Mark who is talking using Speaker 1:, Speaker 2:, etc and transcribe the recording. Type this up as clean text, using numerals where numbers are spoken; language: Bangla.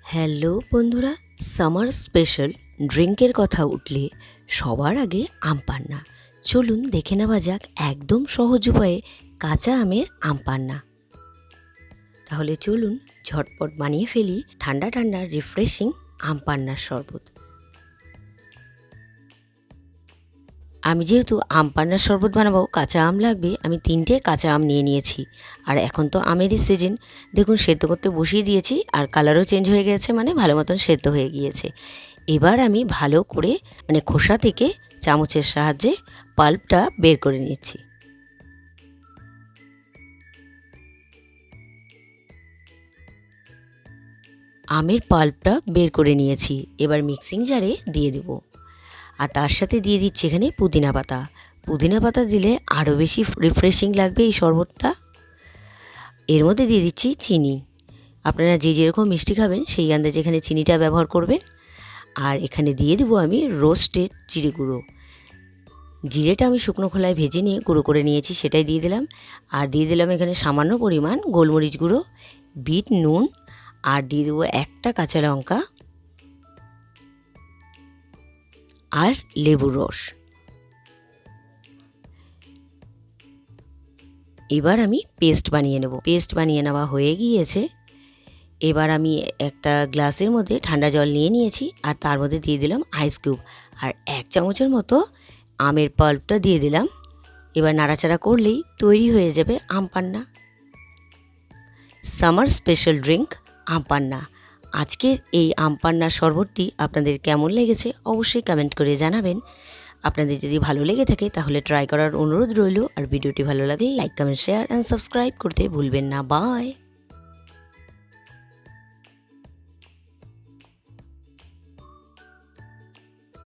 Speaker 1: হ্যালো বন্ধুরা, সামার স্পেশাল ড্রিঙ্কের কথা উঠলে সবার আগে আম পান্না। চলুন দেখে নেওয়া যাক একদম সহজ উপায়ে কাঁচা আমের আম পান্না। তাহলে চলুন ঝটপট বানিয়ে ফেলি ঠান্ডা ঠান্ডা রিফ্রেশিং আম পান্নার শরবত। আমি যেহেতু আম পান্নার শরবত বানাবো, কাঁচা আম লাগবে। আমি 3টে কাঁচা আম নিয়ে নিয়েছি। আর এখন তো আমেরই সিজন। দেখুন সেদ্ধ করতে বসিয়ে দিয়েছি, আর কালারও চেঞ্জ হয়ে গেছে, মানে ভালো মতন সেদ্ধ হয়ে গিয়েছে। এবার আমি ভালো করে খোসা থেকে চামচের সাহায্যে পাল্পটা বের করে নিচ্ছি। আমের পাল্পটা বের করে নিয়েছি। এবার মিক্সিং জারে দিয়ে দেব। আর তার সাথে দিয়ে দিচ্ছি এখানে পুদিনা পাতা। পুদিনা পাতা দিলে আরও বেশি রিফ্রেশিং লাগবে এই শরবতটা। এর মধ্যে দিয়ে দিচ্ছি চিনি। আপনারা যে যেরকম মিষ্টি খাবেন সেই আন্দাজে এখানে চিনিটা ব্যবহার করবেন। আর এখানে দিয়ে দেবো আমি রোস্টেড জিরে গুঁড়ো। জিরেটা আমি শুকনো খোলায় ভেজে নিয়ে গুঁড়ো করে নিয়েছি, সেটাই দিয়ে দিলাম। আর দিয়ে দিলাম এখানে সামান্য পরিমাণ গোলমরিচ গুঁড়ো, বিট নুন, আর দিয়ে দেবো একটা কাঁচা লঙ্কা আর লেবুর রস। এবার আমি পেস্ট বানিয়ে নেব। পেস্ট বানিয়ে নেওয়া হয়ে গিয়েছে। এবার আমি একটা গ্লাসের মধ্যে ঠান্ডা জল নিয়ে নিয়েছি, আর তার মধ্যে দিয়ে দিলাম আইস কিউব, আর 1 চামচের মতো আমের পাল্পটা দিয়ে দিলাম। এবার নাড়াচাড়া করলেই তৈরি হয়ে যাবে আম পান্না, সামার স্পেশাল ড্রিঙ্ক আম পান্না। আজকের এই আম পান্নার শরবতটি আপনাদের কেমন লেগেছে অবশ্যই কমেন্ট করে জানাবেন। আপনাদের যদি ভালো লেগে থাকে তাহলে ট্রাই করার অনুরোধ রইল। আর ভিডিওটি ভালো লাগলে like, comment, share and subscribe করতে ভুলবেন না। বাই।